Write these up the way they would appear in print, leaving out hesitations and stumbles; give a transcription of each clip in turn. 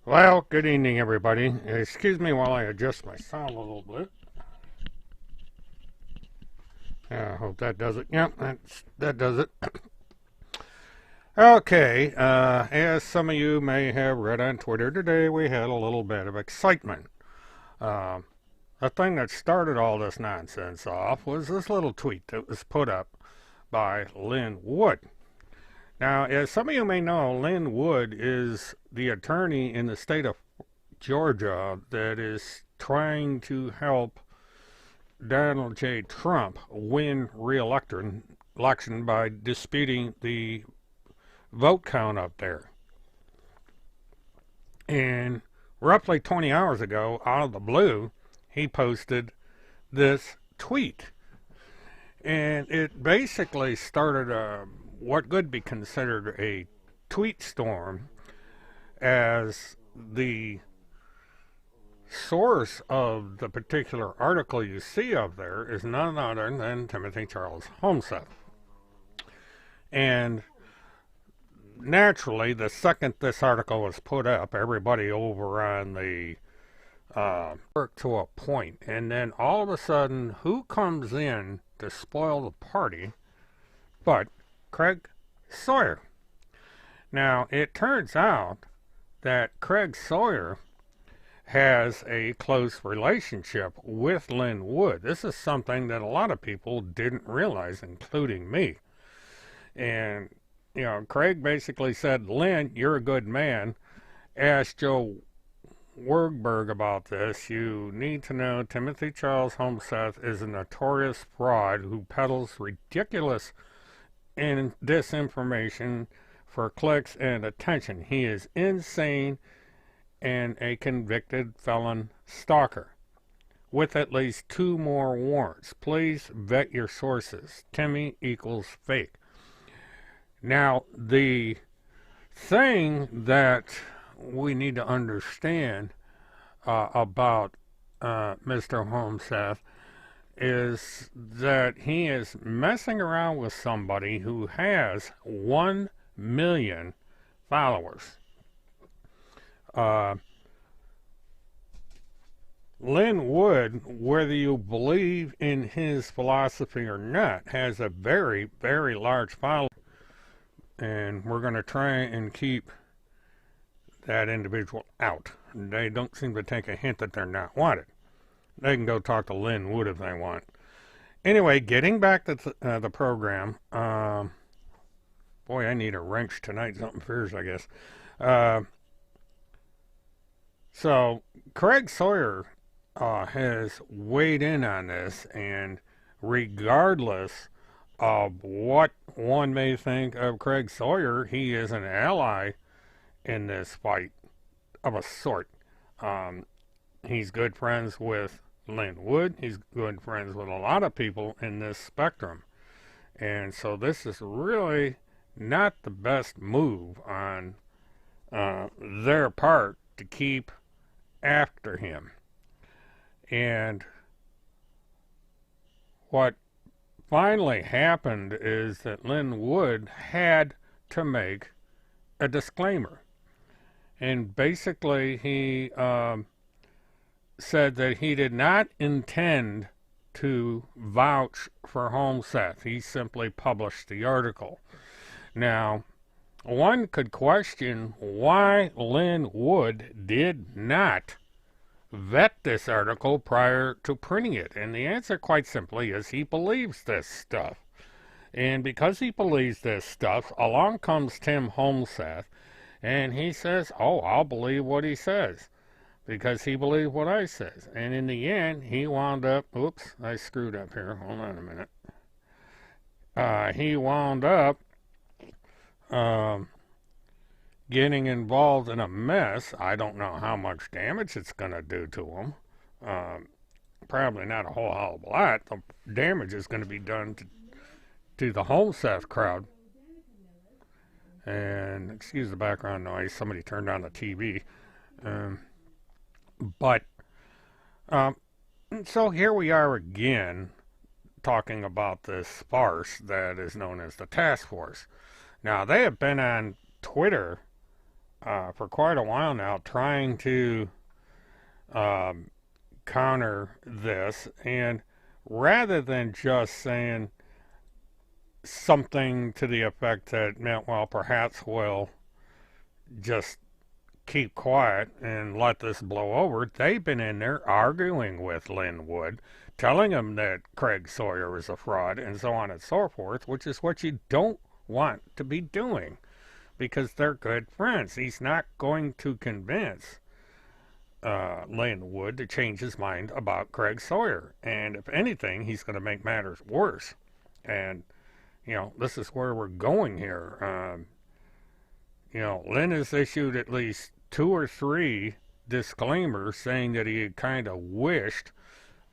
Well, good evening, everybody. Excuse me while I adjust my sound a little bit. I hope that does it. Yep, that does it. Okay, as some of you may have read on Twitter today, we had a little bit of excitement. Uh, the thing that started all this nonsense off was this little tweet that was put up by Lin Wood. Now, as some of you may know, Lin Wood is the attorney in the state of Georgia that is trying to help Donald J. Trump win re-election by disputing the vote count up there. And roughly 20 hours ago, out of the blue, he posted this tweet. And it basically started what could be considered a tweet storm, as the source of the particular article you see up there is none other than Timothy Charles Homseth. And naturally, the second this article was put up, everybody over on the worked to a point, and then all of a sudden, who comes in to spoil the party but Craig Sawyer? Now, it turns out that Craig Sawyer has a close relationship with Lin Wood. This is something that a lot of people didn't realize, including me. And, Craig basically said, Lin, you're a good man. Asked Joe Wergberg about this. You need to know Timothy Charles Homseth is a notorious fraud who peddles ridiculous disinformation for clicks and attention. He is insane and a convicted felon stalker with at least 2 more warrants. Please vet your sources. Timmy equals fake. Now, the thing that we need to understand about Mr. Homseth is that he is messing around with somebody who has 1 million followers. Lin Wood, whether you believe in his philosophy or not, has a very, very large following. And we're going to try and keep that individual out. They don't seem to take a hint that they're not wanted. They can go talk to Lin Wood if they want. Anyway, getting back to the program. Boy, I need a wrench tonight. Something fierce, I guess. So, Craig Sawyer has weighed in on this, and regardless of what one may think of Craig Sawyer, he is an ally in this fight of a sort. He's good friends with Lin Wood. He's good friends with a lot of people in this spectrum. And so this is really not the best move on their part to keep after him. And what finally happened is that Lin Wood had to make a disclaimer. And basically he said that he did not intend to vouch for Homseth. He simply published the article. Now, one could question why Lin Wood did not vet this article prior to printing it. And the answer, quite simply, is he believes this stuff. And because he believes this stuff, along comes Tim Homseth, and he says, oh, I'll believe what he says, because he believed what I says. And in the end, he wound up, oops, I screwed up here, hold on a minute. He wound up getting involved in a mess. I don't know how much damage it's going to do to him. Probably not a whole hell of a lot. The damage is going to be done to the Homseth crowd. And excuse the background noise. Somebody turned on the TV. So here we are again talking about this farce that is known as the task force. Now, they have been on Twitter for quite a while now trying to um, counter this, and rather than just saying something to the effect that meant, well, perhaps we'll just keep quiet and let this blow over, they've been in there arguing with Lin Wood, telling him that Craig Sawyer is a fraud, and so on and so forth, which is what you don't want to be doing because they're good friends. He's not going to convince Lin Wood to change his mind about Craig Sawyer. And if anything, he's going to make matters worse. And, this is where we're going here. Lin has issued at least 2 or 3 disclaimers saying that he had kind of wished,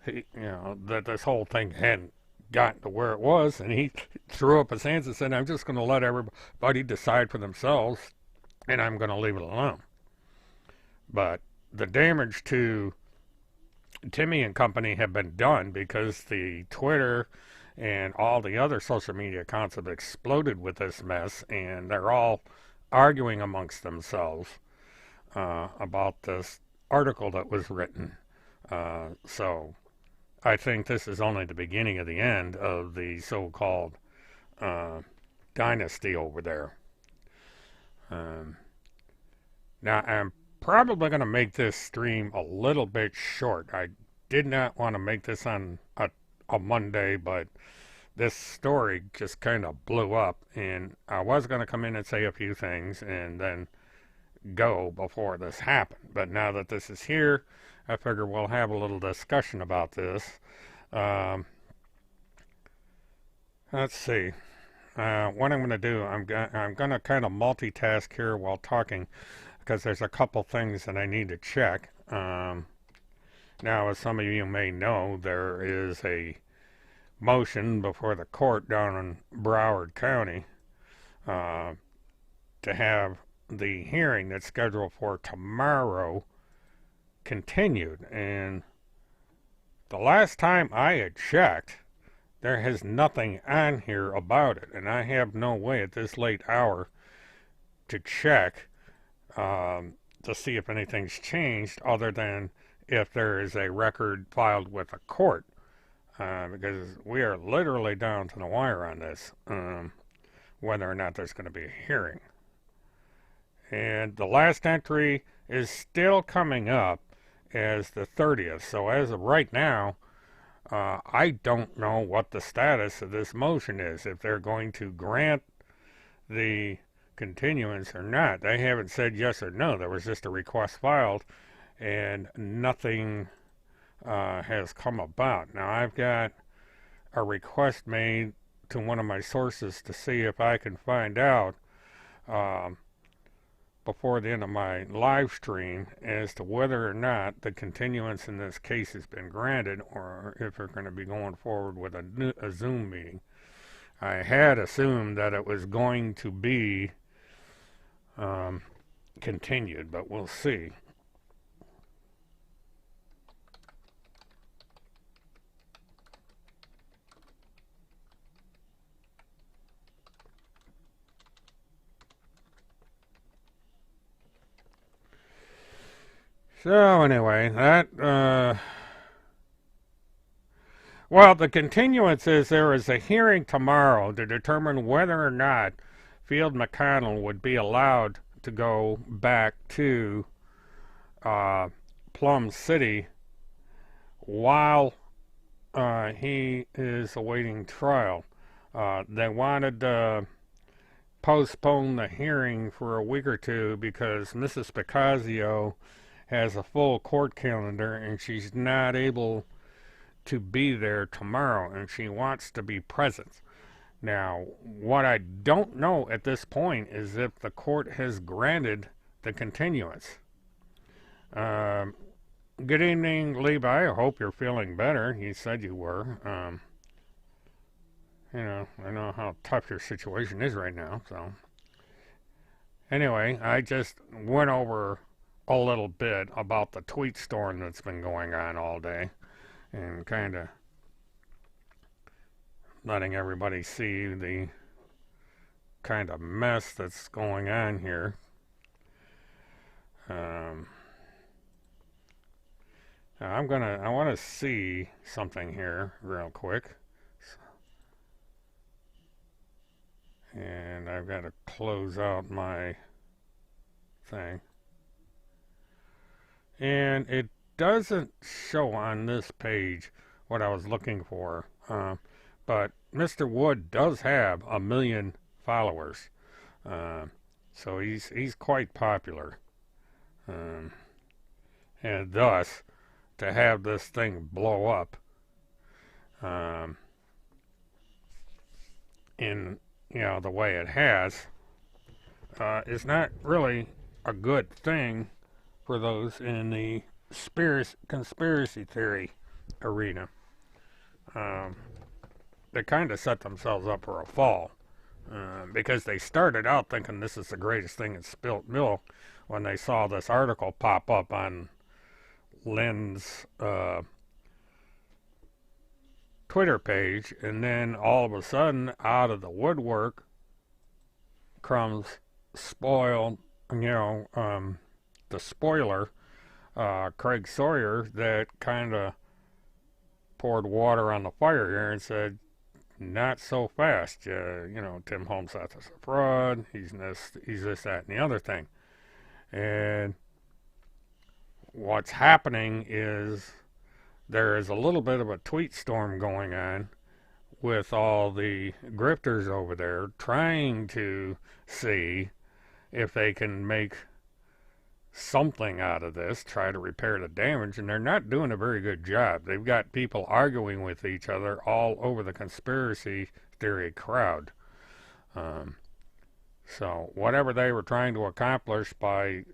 that this whole thing hadn't gotten to where it was. And he threw up his hands and said, I'm just going to let everybody decide for themselves, and I'm going to leave it alone. But the damage to Timmy and company have been done because the Twitter and all the other social media accounts have exploded with this mess, and they're all arguing amongst themselves about this article that was written. So I think this is only the beginning of the end of the so-called dynasty over there. Now, I'm probably going to make this stream a little bit short. I did not want to make this on a Monday, but this story just kind of blew up, and I was going to come in and say a few things and then go before this happened. But now that this is here, I figure we'll have a little discussion about this. Let's see. What I'm going to do, I'm going to kind of multitask here while talking, because there's a couple things that I need to check. Now, as some of you may know, there is a motion before the court down in Broward County to have the hearing that's scheduled for tomorrow continued. And the last time I had checked, there has nothing on here about it. And I have no way at this late hour to check to see if anything's changed other than if there is a record filed with the court. Because we are literally down to the wire on this, whether or not there's going to be a hearing. And the last entry is still coming up as the 30th. So as of right now, I don't know what the status of this motion is, if they're going to grant the continuance or not. They haven't said yes or no. There was just a request filed, and nothing has come about. Now, I've got a request made to one of my sources to see if I can find out before the end of my live stream as to whether or not the continuance in this case has been granted, or if they're going to be going forward with a Zoom meeting. I had assumed that it was going to be continued, but we'll see. So anyway, well, the continuance is there is a hearing tomorrow to determine whether or not Field McConnell would be allowed to go back to Plum City while he is awaiting trial. They wanted to postpone the hearing for a week or two because Mrs. Picasio has a full court calendar and she's not able to be there tomorrow, and she wants to be present. Now, what I don't know at this point is if the court has granted the continuance. Good evening, Levi. I hope you're feeling better. You said you were. I know how tough your situation is right now, so. Anyway, I just went over a little bit about the tweet storm that's been going on all day, and kind of letting everybody see the kind of mess that's going on here. Um, I want to see something here real quick. And I've got to close out my thing. And it doesn't show on this page what I was looking for. But Mr. Wood does have 1 million followers. So he's quite popular. And thus, to have this thing blow up in the way it has is not really a good thing for those in the conspiracy theory arena. They kind of set themselves up for a fall because they started out thinking this is the greatest thing in spilt milk when they saw this article pop up on Lynn's Twitter page, and then all of a sudden, out of the woodwork, comes the spoiler, Craig Sawyer, that kind of poured water on the fire here and said, not so fast. Tim Holmseth is a fraud. He's this, that, and the other thing. And what's happening is there is a little bit of a tweet storm going on with all the grifters over there trying to see if they can make something out of this, try to repair the damage, and they're not doing a very good job. They've got people arguing with each other all over the conspiracy theory crowd. So whatever they were trying to accomplish by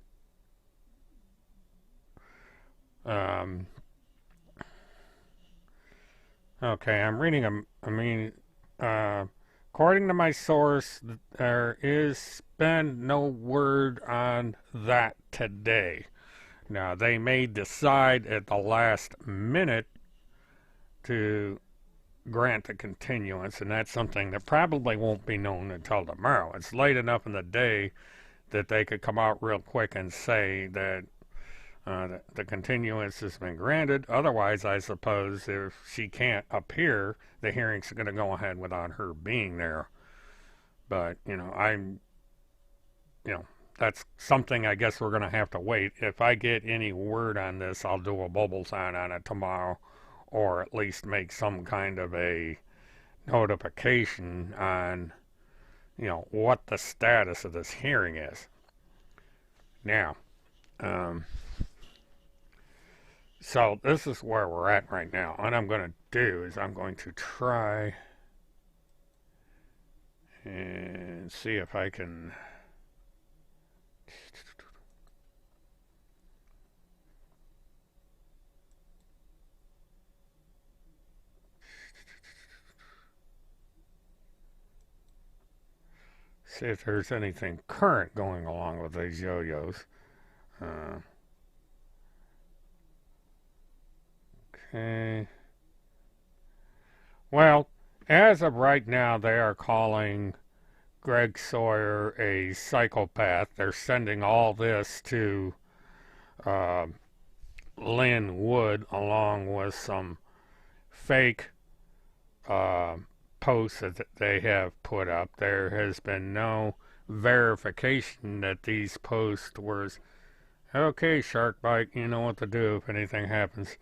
okay, I'm reading according to my source, there is been no word on that today. Now, they may decide at the last minute to grant the continuance, and that's something that probably won't be known until tomorrow. It's late enough in the day that they could come out real quick and say that the continuance has been granted. Otherwise, I suppose if she can't appear, the hearing's going to go ahead without her being there. But, that's something I guess we're going to have to wait. If I get any word on this, I'll do a bubble sign on it tomorrow, or at least make some kind of a notification on, what the status of this hearing is. Now, so this is where we're at right now. What I'm going to do is I'm going to try and see if I can see if there's anything current going along with these yo-yos. Okay. Well, as of right now, they are calling Greg Sawyer a psychopath. They're sending all this to Lynn Wood along with some fake posts that they have put up. There has been no verification that these posts were, okay, Sharkbite, you know what to do if anything happens.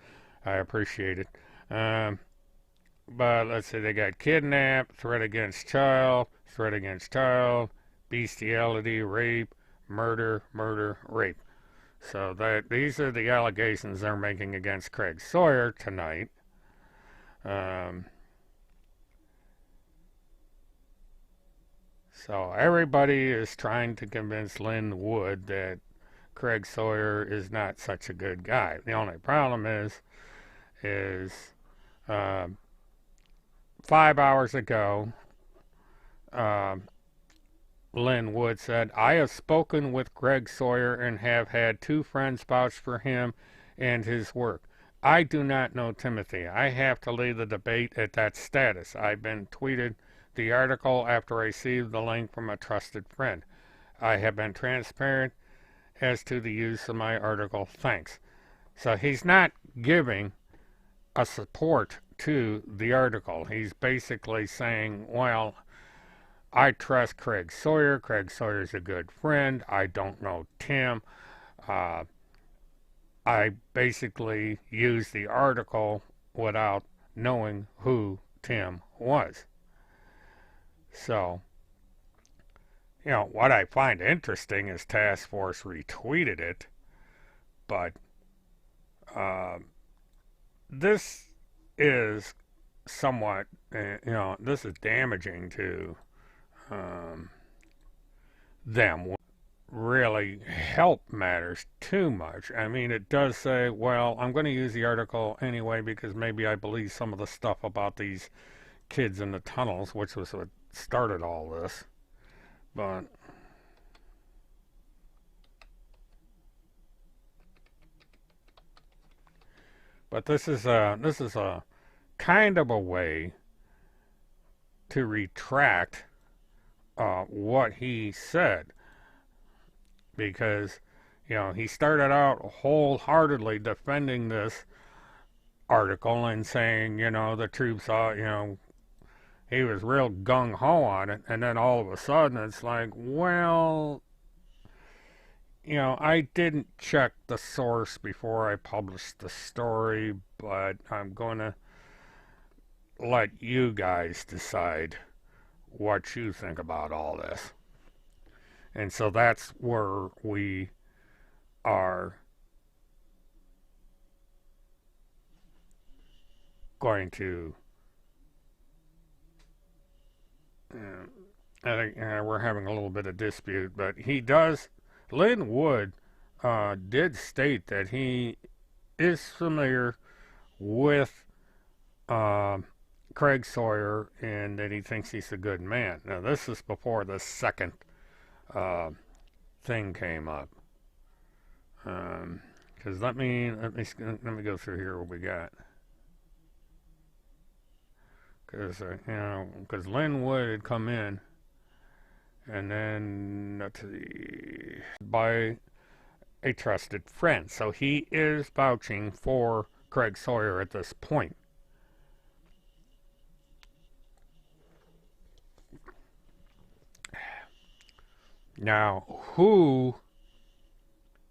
I appreciate it. But let's see, they got kidnapped, threat against child, bestiality, rape, murder, rape. So these are the allegations they're making against Craig Sawyer tonight. So everybody is trying to convince Lynn Wood that Craig Sawyer is not such a good guy. The only problem is 5 hours ago, Lynn Wood said, I have spoken with Greg Sawyer and have had 2 friends vouch for him and his work. I do not know Timothy. I have to leave the debate at that status. I've been tweeted the article after I received the link from a trusted friend. I have been transparent as to the use of my article. Thanks. So he's not giving a support to the article. He's basically saying, well, I trust Craig Sawyer. Craig Sawyer's a good friend. I don't know Tim. I basically used the article without knowing who Tim was. So, what I find interesting is Task Force retweeted it, but this is somewhat, this is damaging to them. Really help matters too much. I mean, it does say, well, I'm going to use the article anyway because maybe I believe some of the stuff about these kids in the tunnels, which was what started all this. But this is a kind of a way to retract what he said, because he started out wholeheartedly defending this article and saying the troops are he was real gung-ho on it, and then all of a sudden it's like, well, I didn't check the source before I published the story, but I'm going to let you guys decide what you think about all this. And so that's where we are going to, I think we're having a little bit of dispute, but Lin Wood did state that he is familiar with Craig Sawyer and that he thinks he's a good man. Now, this is before the second thing came up. Because let me go through here what we got. Because Lin Wood had come in, and then by a trusted friend, so he is vouching for Craig Sawyer at this point. Now, who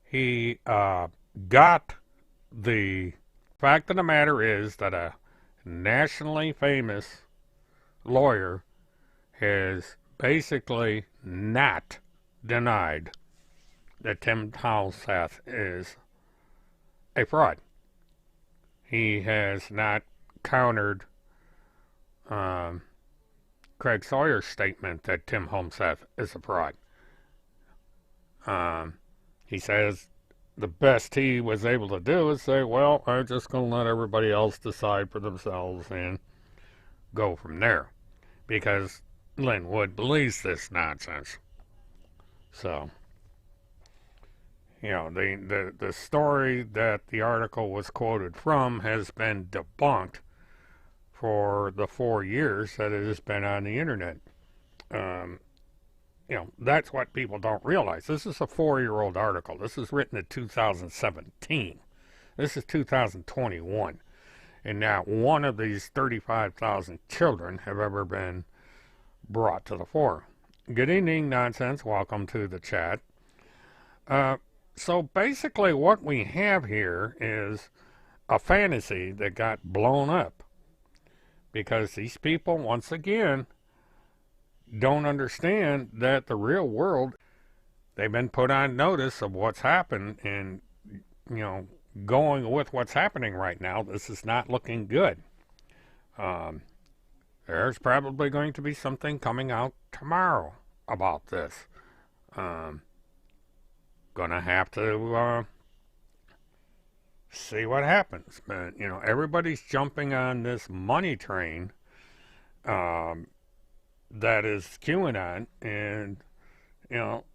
he got, the fact of the matter is that a nationally famous lawyer has basically not denied that Tim Homseth is a fraud. He has not countered Craig Sawyer's statement that Tim Homseth is a fraud. He says the best he was able to do is say, well, I'm just going to let everybody else decide for themselves and go from there. Because Lin Wood believes this nonsense. So, the story that the article was quoted from has been debunked for the 4 years that it has been on the internet. That's what people don't realize. This is a 4-year-old article. This is written in 2017. This is 2021. And not one of these 35,000 children have ever been brought to the fore. Good evening, Nonsense. Welcome to the chat. So basically what we have here is a fantasy that got blown up. Because these people, once again, don't understand that the real world, they've been put on notice of what's happened, and going with what's happening right now, this is not looking good. There's probably going to be something coming out tomorrow about this. Gonna have to see what happens, but everybody's jumping on this money train that is QAnon, and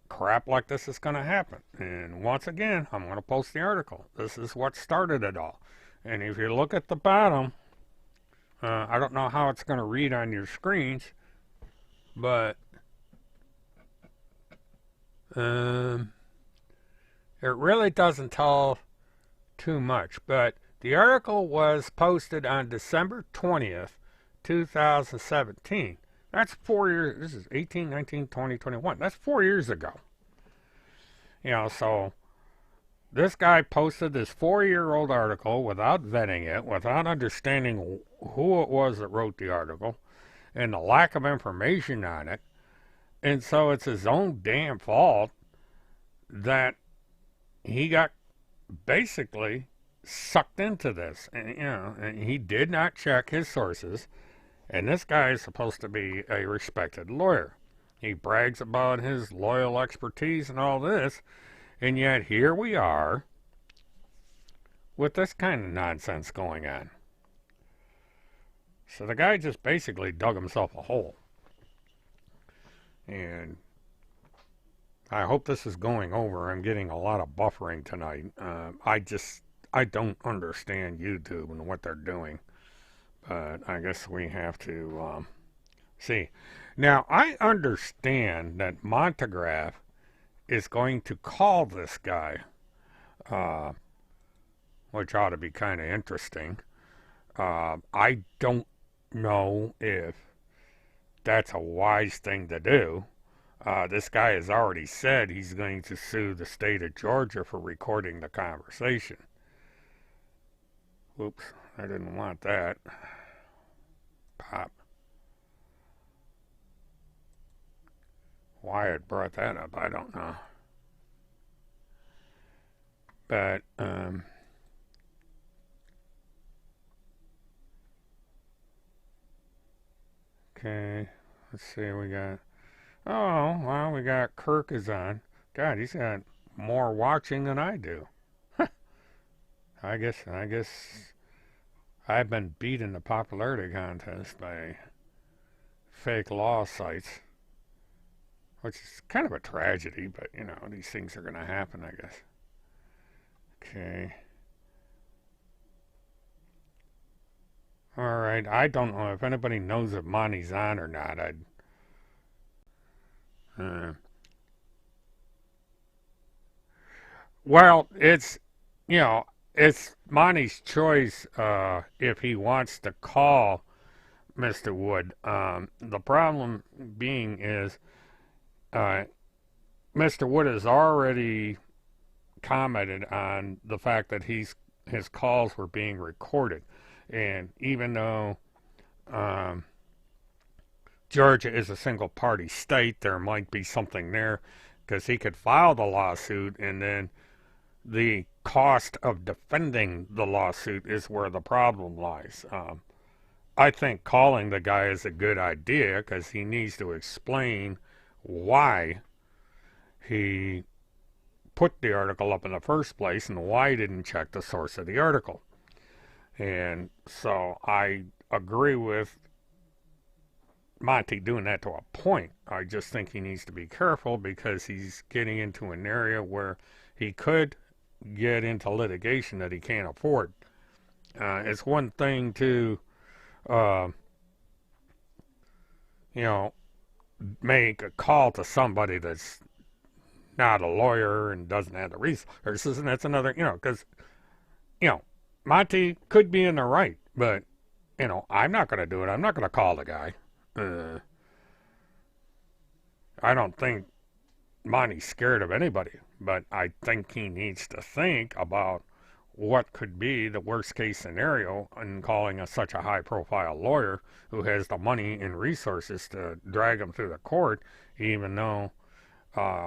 crap like this is going to happen. And once again, I'm going to post the article. This is what started it all. And if you look at the bottom, I don't know how it's going to read on your screens, but it really doesn't tell too much, but the article was posted on December 20th, 2017. That's 4 years. This is 18, 19, 20, 21. That's 4 years ago. So this guy posted this 4-year-old article without vetting it, without understanding who it was that wrote the article, and the lack of information on it. And so it's his own damn fault that he got basically sucked into this. And he did not check his sources. And this guy is supposed to be a respected lawyer. He brags about his loyal expertise and all this, and yet here we are with this kind of nonsense going on. So the guy just basically dug himself a hole. And I hope this is going over. I'm getting a lot of buffering tonight. I don't understand YouTube and what they're doing. But I guess we have to see. Now, I understand that Montegraph is going to call this guy, which ought to be kind of interesting. I don't know if that's a wise thing to do. This guy has already said he's going to sue the state of Georgia for recording the conversation. Oops, I didn't want that. Pop. Why it brought that up, I don't know. But, okay, let's see, we got, oh, well, we got Kirk is on. God, he's got more watching than I do. I guess I've been beat in the popularity contest by fake law sites, which is kind of a tragedy, but, these things are going to happen, I guess. Okay. Alright, I don't know if anybody knows if Monty's on or not. Well, it's Monty's choice if he wants to call Mr. Wood. The problem being is Mr. Wood has already commented on the fact that his calls were being recorded. And even though Georgia is a single party state, there might be something there, because he could file the lawsuit, and then the cost of defending the lawsuit is where the problem lies. I think calling the guy is a good idea, because he needs to explain why he put the article up in the first place and why he didn't check the source of the article. And so I agree with Monty doing that to a point. I just think he needs to be careful, because he's getting into an area where he could get into litigation that he can't afford. It's one thing to, make a call to somebody that's not a lawyer and doesn't have the resources, and that's another, because, Monty could be in the right, but, I'm not going to do it. I'm not going to call the guy. I don't think Monty's scared of anybody, but I think he needs to think about what could be the worst case scenario in calling such a high profile lawyer who has the money and resources to drag him through the court, even though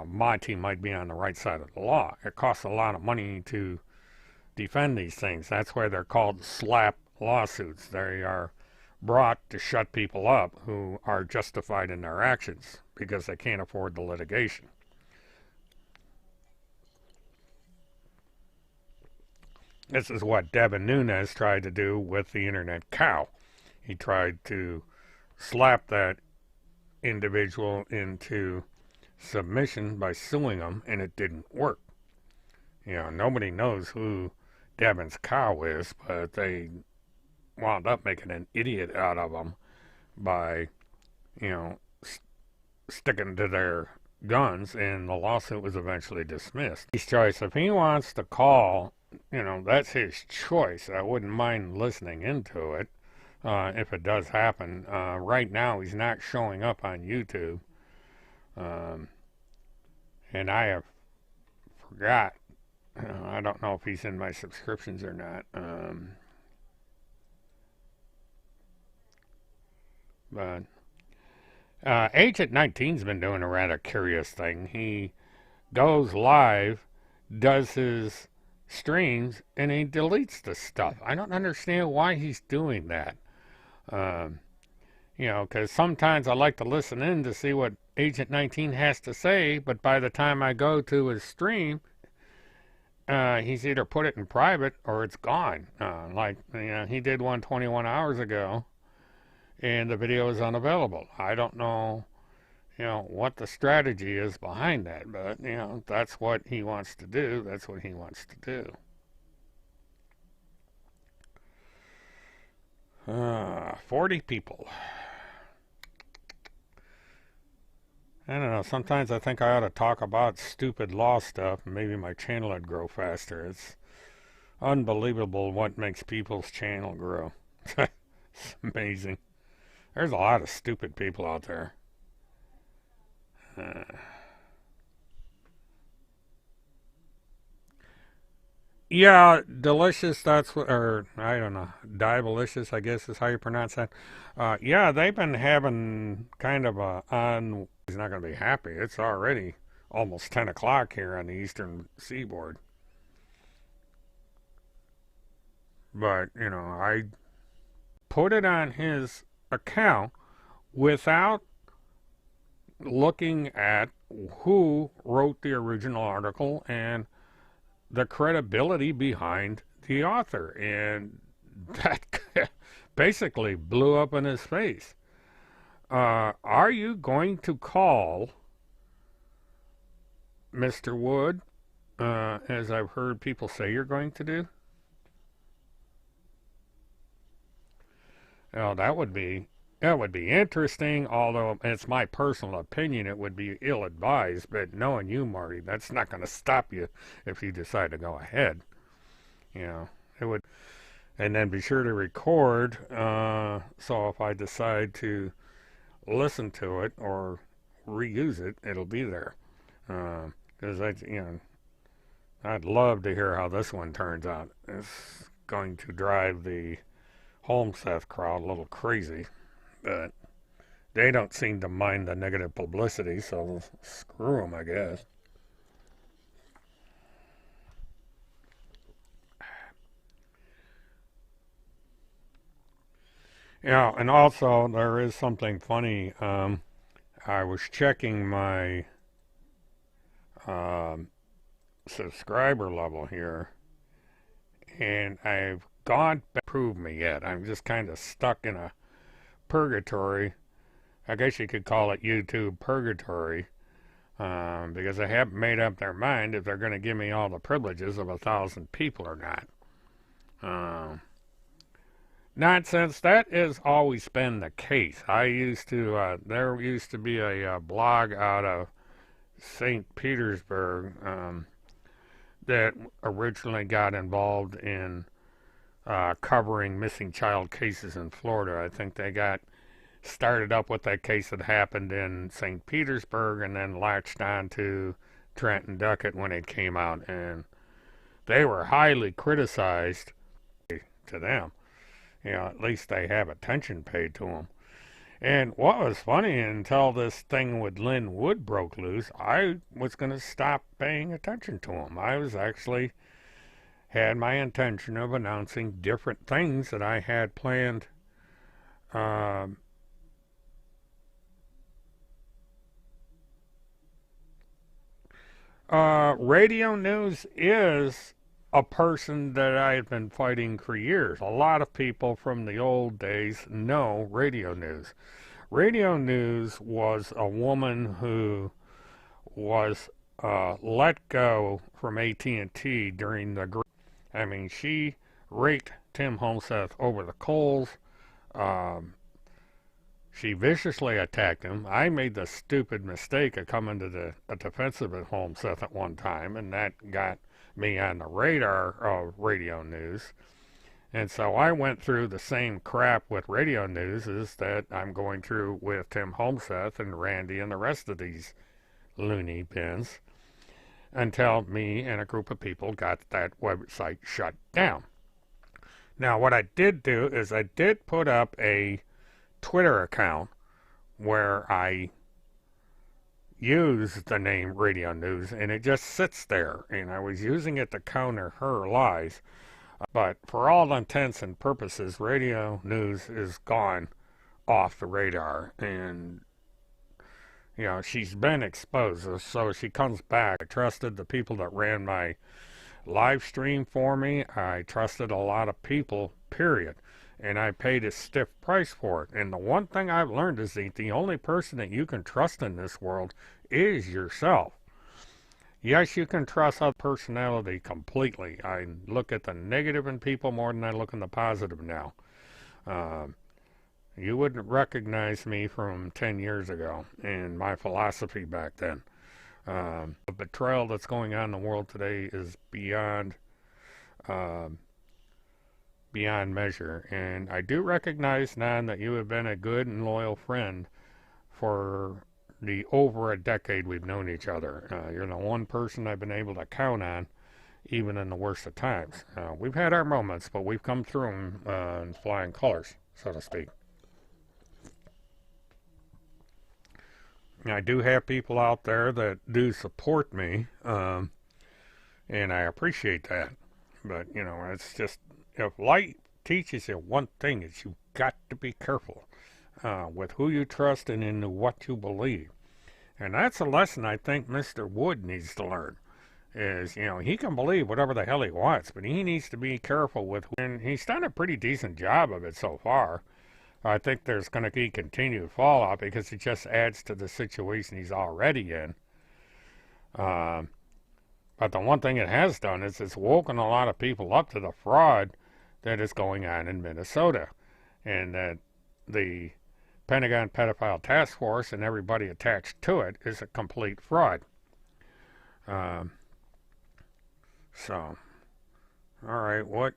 Monty might be on the right side of the law. It costs a lot of money to defend these things. That's why they're called slap lawsuits. They are brought to shut people up who are justified in their actions because they can't afford the litigation. This is what Devin Nunes tried to do with the internet cow. He tried to slap that individual into submission by suing him, and it didn't work. Nobody knows who Devin's cow is, but they wound up making an idiot out of him by, sticking to their guns, and the lawsuit was eventually dismissed. His choice. If he wants to call, that's his choice. I wouldn't mind listening into it if it does happen. Right now, he's not showing up on YouTube, and I have forgot. I don't know if he's in my subscriptions or not. But Agent 19's been doing a rather curious thing. He goes live, does his streams, and he deletes the stuff. I don't understand why he's doing that. Because sometimes I like to listen in to see what Agent 19 has to say, but by the time I go to his stream, he's either put it in private or it's gone. He did one 21 hours ago, and the video is unavailable. I don't know, what the strategy is behind that, but, that's what he wants to do. That's what he wants to do. 40 people. I don't know, sometimes I think I ought to talk about stupid law stuff, and maybe my channel would grow faster. It's unbelievable what makes people's channel grow. It's amazing. There's a lot of stupid people out there. Yeah, delicious, that's what, or I don't know, Diabolicious, I guess is how you pronounce that. Yeah, they've been having kind of he's not going to be happy. It's already almost 10 o'clock here on the eastern seaboard. But, I put it on his account without looking at who wrote the original article and the credibility behind the author, and that basically blew up in his face. Are you going to call Mr. Wood, as I've heard people say you're going to do? Well, that would be interesting, although it's my personal opinion it would be ill-advised, but knowing you, Marty, that's not going to stop you if you decide to go ahead. It would, and then be sure to record, so if I decide to listen to it or reuse it, it'll be there. Because I'd love to hear how this one turns out. It's going to drive the Holmseth crowd a little crazy. But they don't seem to mind the negative publicity, so screw them, I guess. Yeah, and also there is something funny. I was checking my subscriber level here, and I've gone back. Prove me yet. I'm just kind of stuck in a purgatory. I guess you could call it YouTube purgatory, because they haven't made up their mind if they're going to give me all the privileges of 1,000 people or not. Nonsense. That has always been the case. There used to be a blog out of St. Petersburg that originally got involved in covering missing child cases in Florida. I think they got started up with that case that happened in St. Petersburg and then latched on to Trent and Duckett when it came out, and they were highly criticized to them. At least they have attention paid to them. And what was funny, until this thing with Lynn Wood broke loose, I was going to stop paying attention to him. I was actually had my intention of announcing different things that I had planned. Radio News is a person that I have been fighting for years. A lot of people from the old days know Radio News. Radio News was a woman who was let go from AT&T during the... she raked Tim Holmseth over the coals. She viciously attacked him. I made the stupid mistake of coming to the defensive at Holmseth at one time, and that got me on the radar of radio news. And so I went through the same crap with radio news as that I'm going through with Tim Holmseth and Randy and the rest of these loony bins until me and a group of people got that website shut down. Now, what I did do is I did put up a Twitter account where I use the name Radio News, and it just sits there, and I was using it to counter her lies. But for all intents and purposes, Radio News is gone off the radar, and you know, she's been exposed, so she comes back. I trusted the people that ran my live stream for me. I trusted a lot of people, period. And I paid a stiff price for it. And the one thing I've learned is that the only person that you can trust in this world is yourself. Yes, you can trust other personality completely. I look at the negative in people more than I look in the positive now. You wouldn't recognize me from 10 years ago and my philosophy back then. The betrayal that's going on in the world today is beyond measure. And I do recognize, Nan, that you have been a good and loyal friend for the over a decade we've known each other. You're the one person I've been able to count on, even in the worst of times. We've had our moments, but we've come through them in flying colors, so to speak. I do have people out there that do support me, and I appreciate that. But, you know, it's just, if life teaches you one thing, is you've got to be careful with who you trust and in what you believe. And that's a lesson I think Mr. Wood needs to learn. Is, you know, he can believe whatever the hell he wants, but he needs to be careful with who, and he's done a pretty decent job of it so far. I think there's going to be continued fallout because it just adds to the situation he's already in. But the one thing it has done is it's woken a lot of people up to the fraud that is going on in Minnesota. And that the Pentagon Pedophile Task Force and everybody attached to it is a complete fraud. So, all right, what?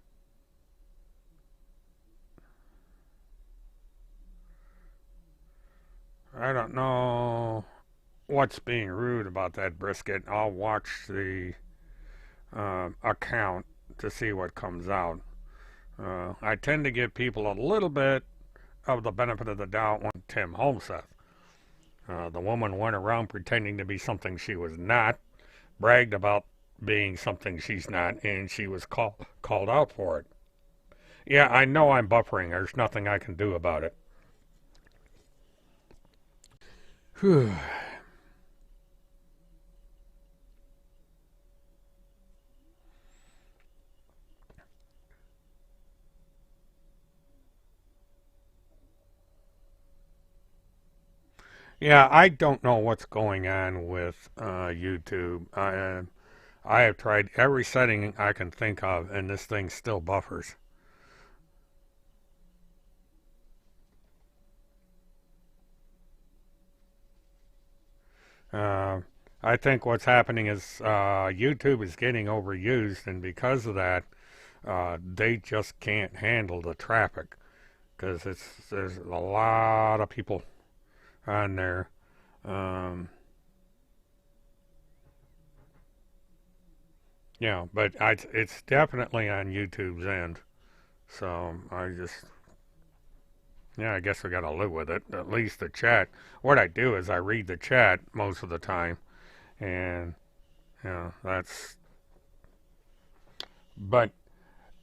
I don't know what's being rude about that brisket. I'll watch the account to see what comes out. I tend to give people a little bit of the benefit of the doubt when Tim Holmseth. The woman went around pretending to be something she was not, bragged about being something she's not, and she was called out for it. Yeah, I know I'm buffering. There's nothing I can do about it. Whew. Yeah, I don't know what's going on with YouTube. I have tried every setting I can think of, and this thing still buffers. I think what's happening is YouTube is getting overused, and because of that, they just can't handle the traffic because there's a lot of people on there. Yeah, but it's definitely on YouTube's end. So I guess we gotta live with it. At least the chat. What I do is I read the chat most of the time, and that's. But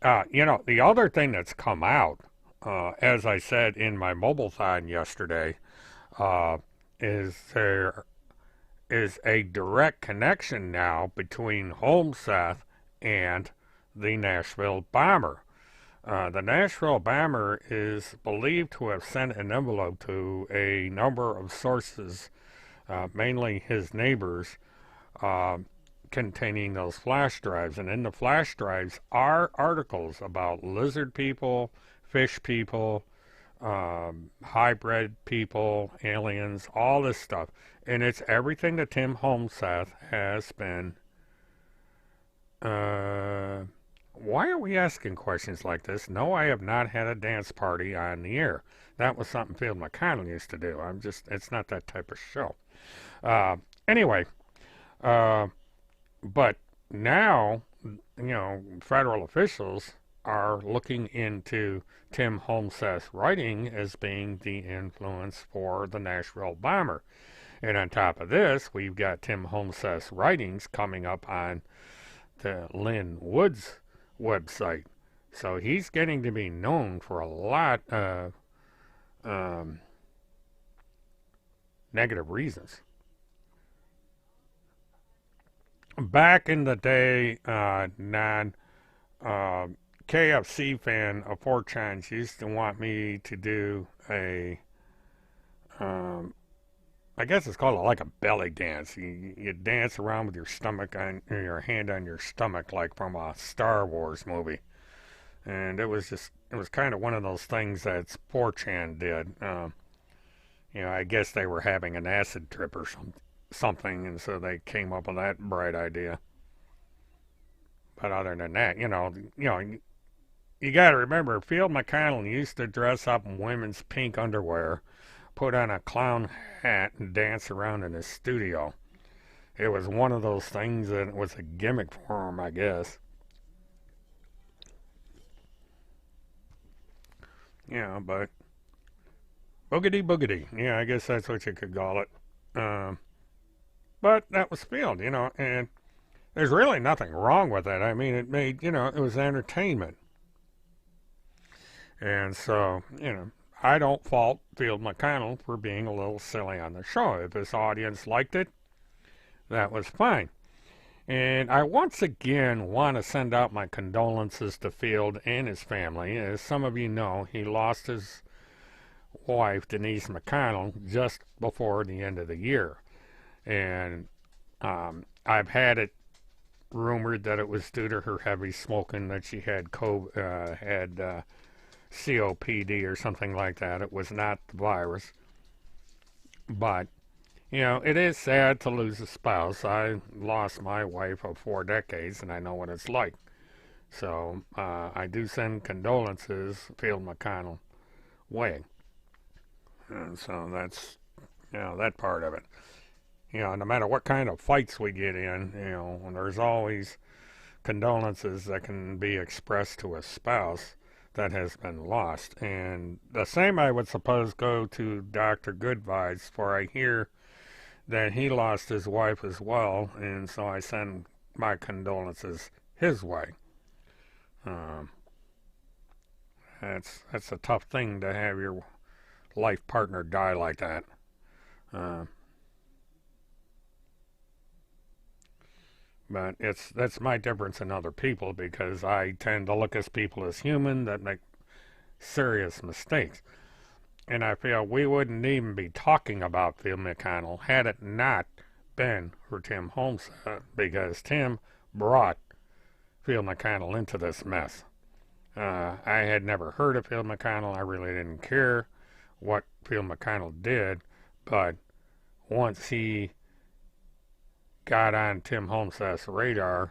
the other thing that's come out, as I said in my mobile-thon yesterday, is there is a direct connection now between Holmseth and the Nashville bomber. The Nashville bomber is believed to have sent an envelope to a number of sources, mainly his neighbors, containing those flash drives. And in the flash drives are articles about lizard people, fish people, hybrid people, aliens, all this stuff. And it's everything that Tim Homseth has been. Why are we asking questions like this? No, I have not had a dance party on the air. That was something Field McConnell used to do. It's not that type of show. Anyway, but now, federal officials are looking into Tim Homseth's writing as being the influence for the Nashville bomber. And on top of this, we've got Tim Homseth's writings coming up on the Lynn Woods website. So he's getting to be known for a lot of negative reasons. Back in the day, KFC fan of 4chans used to want me to do I guess it's called like a belly dance. You dance around with your stomach your hand on your stomach, like from a Star Wars movie. And it was kind of one of those things that 4chan did. I guess they were having an acid trip or something, and so they came up with that bright idea. But other than that, you got to remember, Field McConnell used to dress up in women's pink underwear, put on a clown hat, and dance around in his studio. It was one of those things that was a gimmick for him, I guess. Yeah, but boogity boogity. Yeah, I guess that's what you could call it. But that was Field, and there's really nothing wrong with it. I mean, it made, it was entertainment. And so, I don't fault Field McConnell for being a little silly on the show. If his audience liked it, that was fine. And I once again want to send out my condolences to Field and his family. As some of you know, he lost his wife, Denise McConnell, just before the end of the year. And I've had it rumored that it was due to her heavy smoking, that she had COPD or something like that. It was not the virus. But, it is sad to lose a spouse. I lost my wife of 4 decades, and I know what it's like. So, I do send condolences, Field McConnell way. And so that's, that part of it. No matter what kind of fights we get in, there's always condolences that can be expressed to a spouse that has been lost. And the same, I would suppose, go to Dr. Goodvibes, for I hear that he lost his wife as well, and so I send my condolences his way. That's a tough thing to have your life partner die like that. But that's my difference in other people, because I tend to look at people as human that make serious mistakes. And I feel we wouldn't even be talking about Phil McConnell had it not been for Tim Homseth, because Tim brought Phil McConnell into this mess. I had never heard of Phil McConnell. I really didn't care what Phil McConnell did, but once he got on Tim Homseth's radar,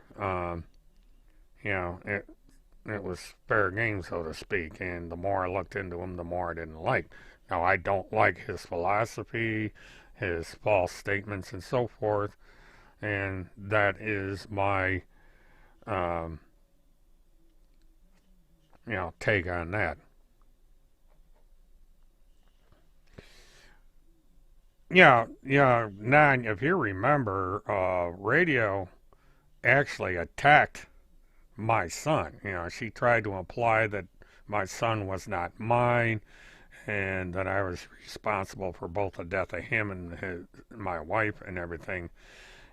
it was fair game, so to speak. And the more I looked into him, the more I didn't like. Now, I don't like his philosophy, his false statements, and so forth. And that is my, take on that. Yeah, Now, if you remember, radio actually attacked my son. She tried to imply that my son was not mine, and that I was responsible for both the death of him and my wife and everything.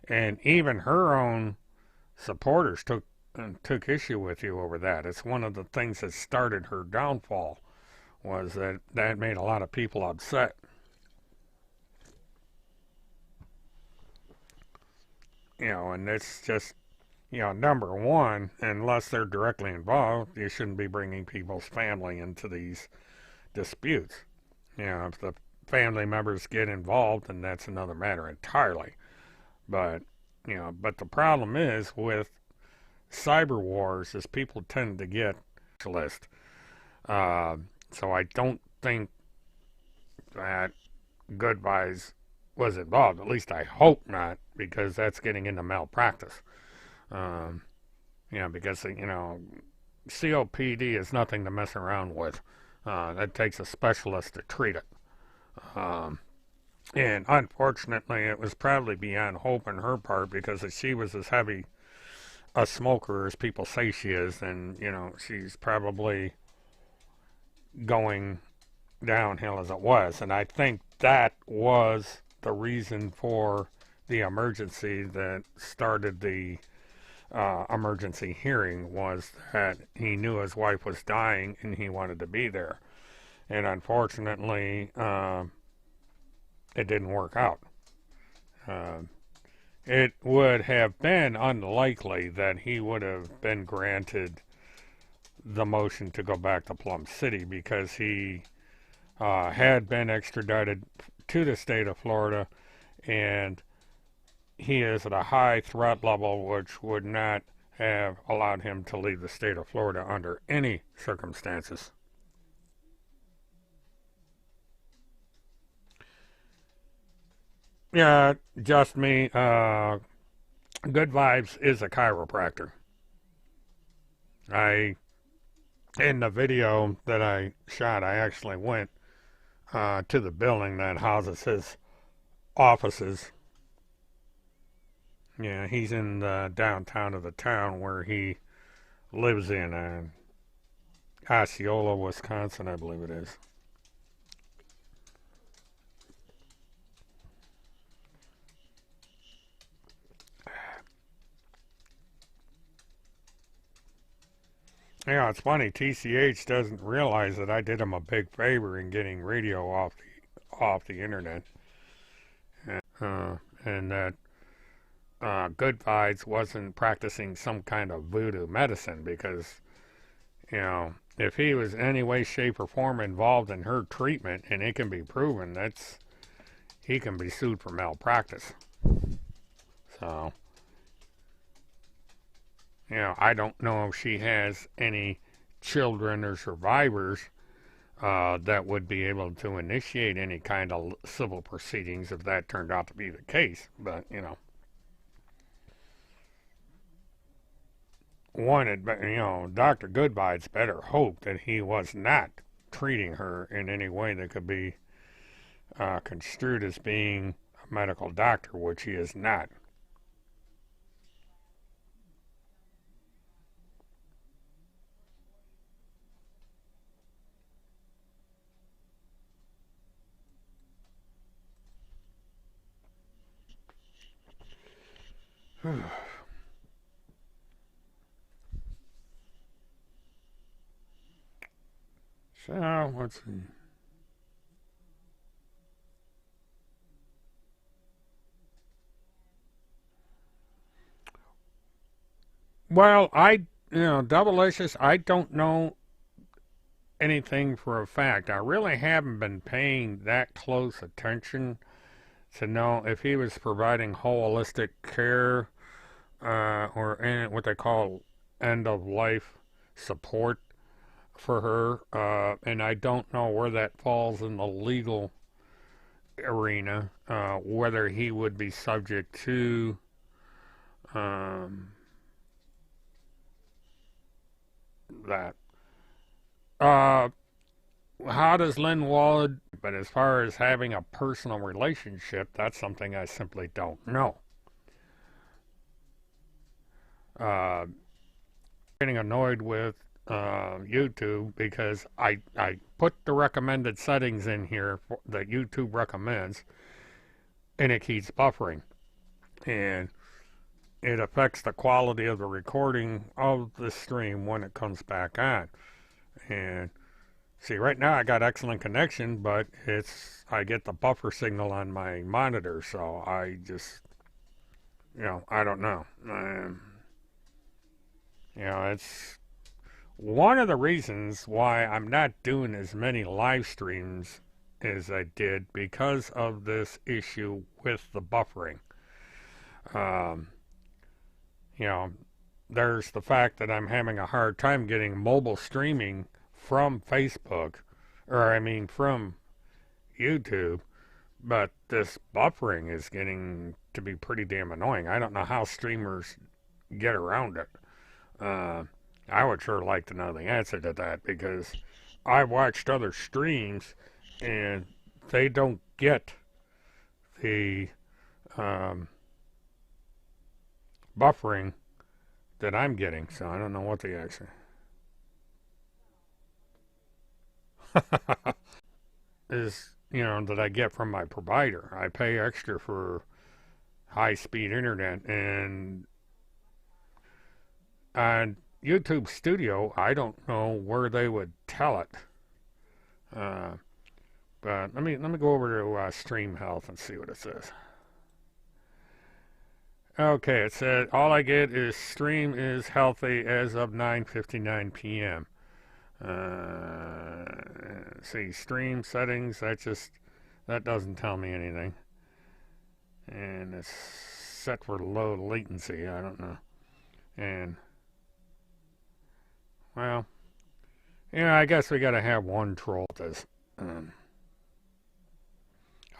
And even her own supporters took issue with you over that. It's one of the things that started her downfall, was that made a lot of people upset. And it's just, number one, unless they're directly involved, you shouldn't be bringing people's family into these disputes. If the family members get involved, then that's another matter entirely. But but the problem is with cyber wars is people tend to get specialist. Uh, so I don't think that Goodbyes was involved. At least I hope not, because that's getting into malpractice. Um, because COPD is nothing to mess around with. That takes a specialist to treat it. Um, and unfortunately, it was probably beyond hope on her part, because if she was as heavy a smoker as people say she is, then she's probably going downhill as it was. And I think that was the reason for the emergency that started the emergency hearing, was that he knew his wife was dying and he wanted to be there. And unfortunately, it didn't work out. Uh, it would have been unlikely that he would have been granted the motion to go back to Plum City, because he had been extradited to the state of Florida, and he is at a high threat level, which would not have allowed him to leave the state of Florida under any circumstances. Yeah, just me. Good Vibes is a chiropractor. In the video that I shot, I actually went to the building that houses his offices. Yeah, he's in the downtown of the town where he lives in, Osceola, Wisconsin, I believe it is. It's funny. TCH doesn't realize that I did him a big favor in getting radio off the internet, and that Good Vibes wasn't practicing some kind of voodoo medicine, because if he was any way, shape, or form involved in her treatment, and it can be proven, he can be sued for malpractice. So, I don't know if she has any children or survivors that would be able to initiate any kind of civil proceedings if that turned out to be the case. But, Dr. Goodbyes better hope that he was not treating her in any way that could be construed as being a medical doctor, which he is not. So, let's see. Well, Doublelicious, I don't know anything for a fact. I really haven't been paying that close attention to know if he was providing holistic care or what they call end of life support for her. And I don't know where that falls in the legal arena, whether he would be subject to that. Uh, how does Lynn Walled? But as far as having a personal relationship, that's something I simply don't know. Getting annoyed with YouTube, because I put the recommended settings in here that YouTube recommends, and it keeps buffering, and it affects the quality of the recording of the stream when it comes back on. And see, right now I got excellent connection, but I get the buffer signal on my monitor, so I just, I don't know. It's one of the reasons why I'm not doing as many live streams as I did because of this issue with the buffering. Um, you know, there's the fact that I'm having a hard time getting mobile streaming from Facebook, or I mean from YouTube, but this buffering is getting to be pretty damn annoying. I don't know how streamers get around it. Uh, I would sure like to know the answer to that because I watched other streams and they don't get the um, buffering that I'm getting, so I don't know what the answer is, that I get from my provider. I pay extra for high-speed internet, and on YouTube Studio, I don't know where they would tell it. But let me go over to Stream Health and see what it says. Okay, it said all I get is stream is healthy as of 9:59 p.m. See, stream settings, that doesn't tell me anything. And it's set for low latency, I don't know. And, well, I guess we gotta have one troll this.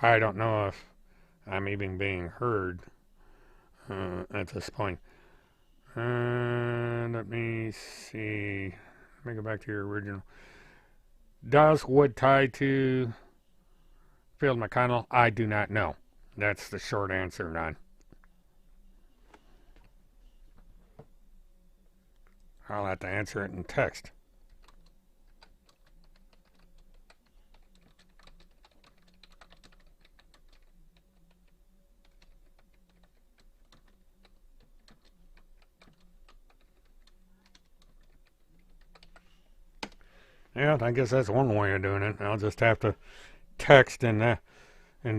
I don't know if I'm even being heard at this point. Let me see. Let me go back to your original. Does wood tie to Field McConnell? I do not know. That's the short answer, Ron. I'll have to answer it in text. Yeah, I guess that's one way of doing it. I'll just have to text and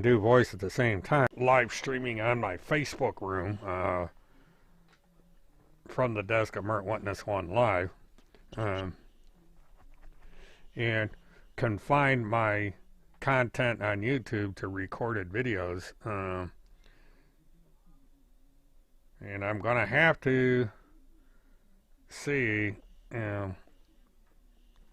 do voice at the same time. Live streaming on my Facebook room from the desk of Mert Witness One Live, and confine my content on YouTube to recorded videos. And I'm gonna have to see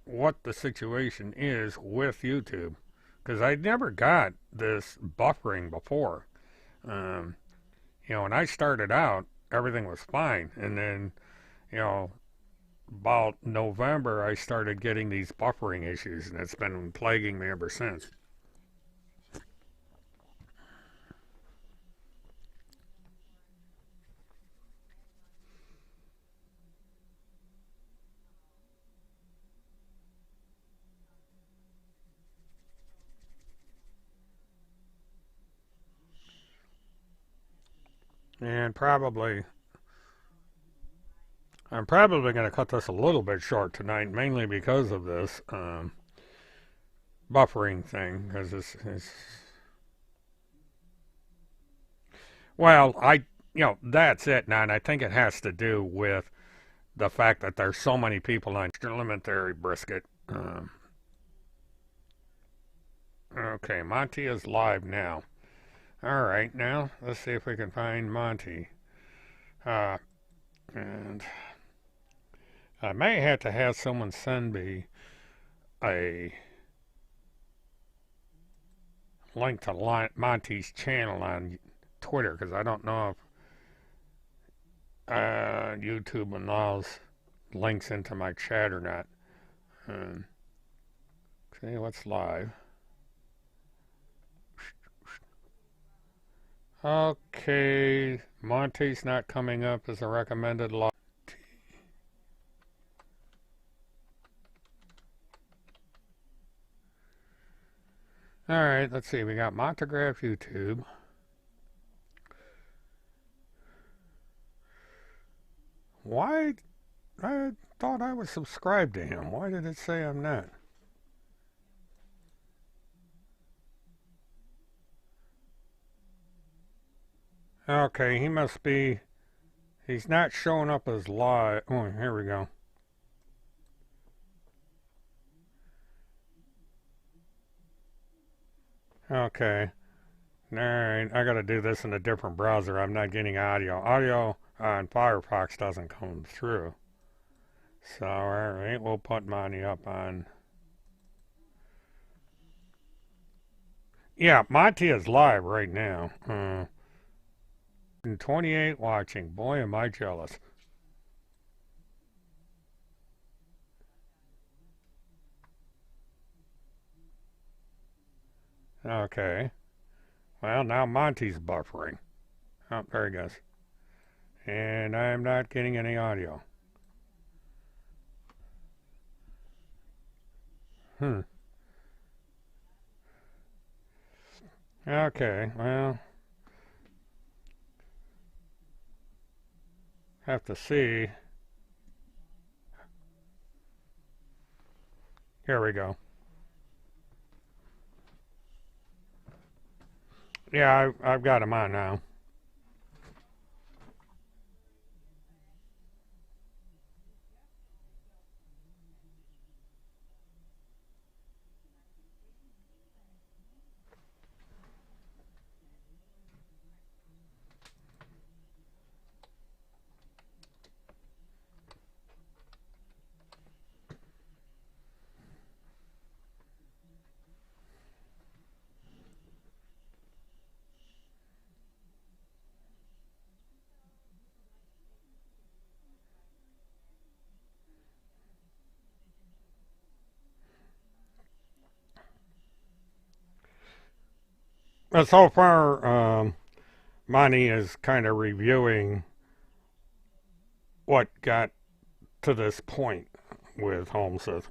what the situation is with YouTube, because I never got this buffering before. When I started out, everything was fine, and then, about November, I started getting these buffering issues, and it's been plaguing me ever since. And I'm probably going to cut this a little bit short tonight, mainly because of this buffering thing, because well, that's it now, and I think it has to do with the fact that there's so many people on Elementary Brisket. Okay, Monty is live now. Alright, now let's see if we can find Monty. And I may have to have someone send me a link to Monty's channel on Twitter, because I don't know if YouTube allows links into my chat or not. See what's live. Okay, Monty's not coming up as a recommended live. Alright, let's see. We got Montegraph YouTube. Why? I thought I was subscribed to him. Why did it say I'm not? Okay, he must be... He's not showing up as live. Oh, here we go. Okay. Alright, I gotta do this in a different browser. I'm not getting audio. Audio on Firefox doesn't come through. So, alright, we'll put Monty up on. Yeah, Monty is live right now. 28 watching. Boy, am I jealous. Okay. Well, now Monty's buffering. Oh, there he goes. And I'm not getting any audio. Hmm. Okay, well, have to see. Here we go. Yeah, I've got him on now. But so far, Monty is kind of reviewing what got to this point with Holmes's.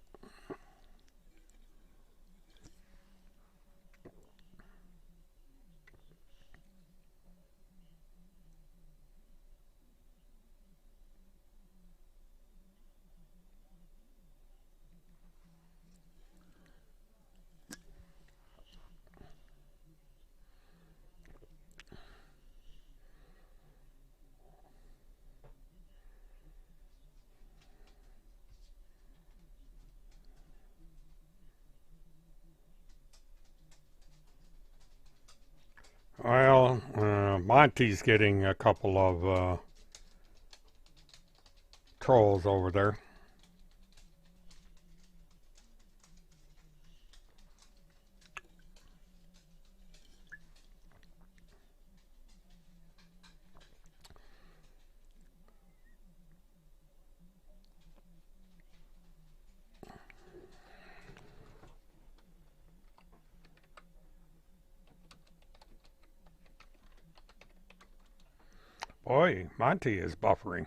Well, Monty's getting a couple of trolls over there. Boy, Monty is buffering.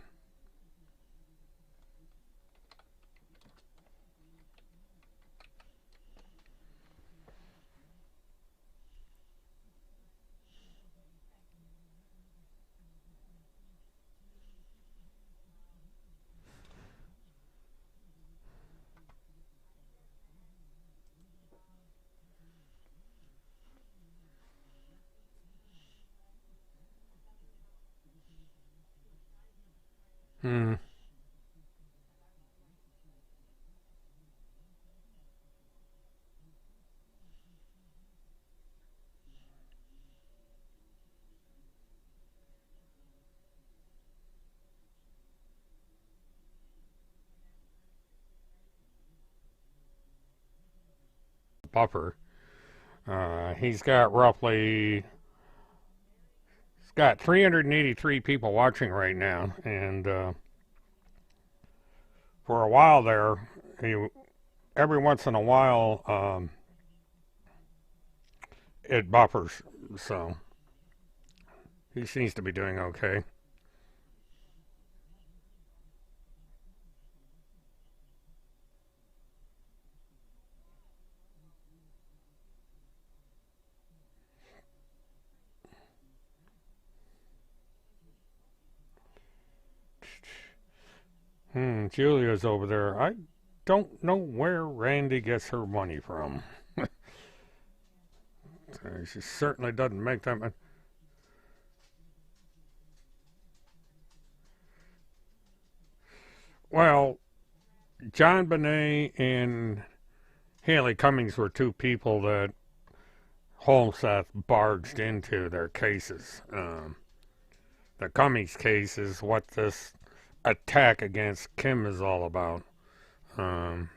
Hmm. Buffer. He's got roughly. He's got 383 people watching right now, and for a while there, every once in a while, it buffers. So he seems to be doing okay. Julia's over there. I don't know where Randy gets her money from. She certainly doesn't make that much. Well, JonBenét and Haley Cummings were two people that Holmseth barged into their cases. The Cummings case is what this attack against Kim is all about. Um,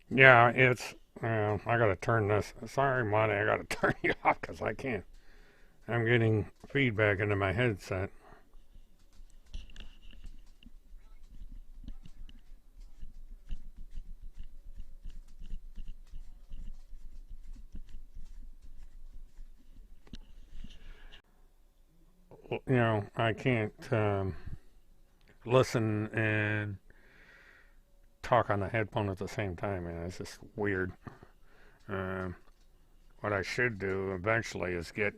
yeah, it's. I gotta turn this. Sorry, Monty, I gotta turn you off because I can't. I'm getting feedback into my headset. I can't listen and talk on the headphone at the same time, and it's just weird. Um, what I should do eventually is get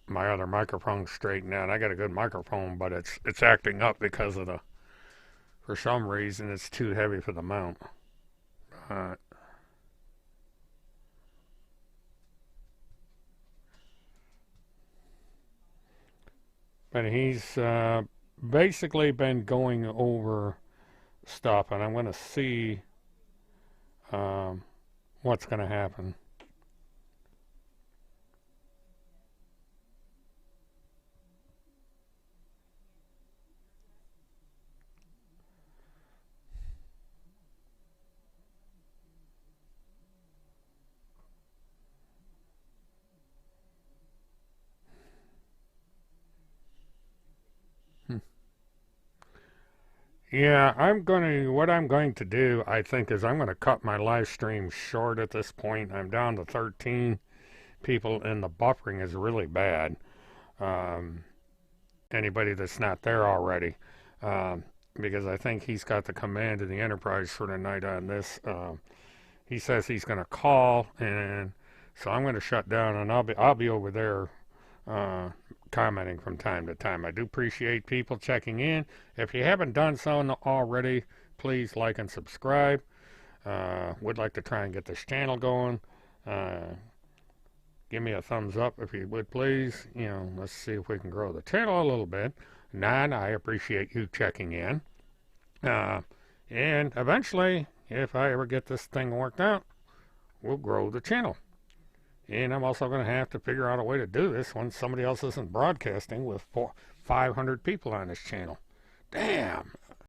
my other microphone straightened out. I got a good microphone, but it's acting up because of the for some reason it's too heavy for the mount. Uh, but he's basically been going over stuff, and I'm going to see um, what's going to happen. Yeah, what I'm going to do, I think, is I'm going to cut my live stream short at this point. I'm down to 13 people, and the buffering is really bad. Um, Anybody that's not there already, um, because I think he's got the command of the Enterprise for the night on this. He says he's going to call, and so I'm going to shut down, and I'll be over there uh, commenting from time to time. I do appreciate people checking in. If you haven't done so already, please like and subscribe. Would like to try and get this channel going. Uh, Give me a thumbs up if you would, please. Let's see if we can grow the channel a little bit. Nine, I appreciate you checking in. Uh, and eventually, if I ever get this thing worked out, we'll grow the channel. And I'm also going to have to figure out a way to do this when somebody else isn't broadcasting with 500 people on this channel. Damn,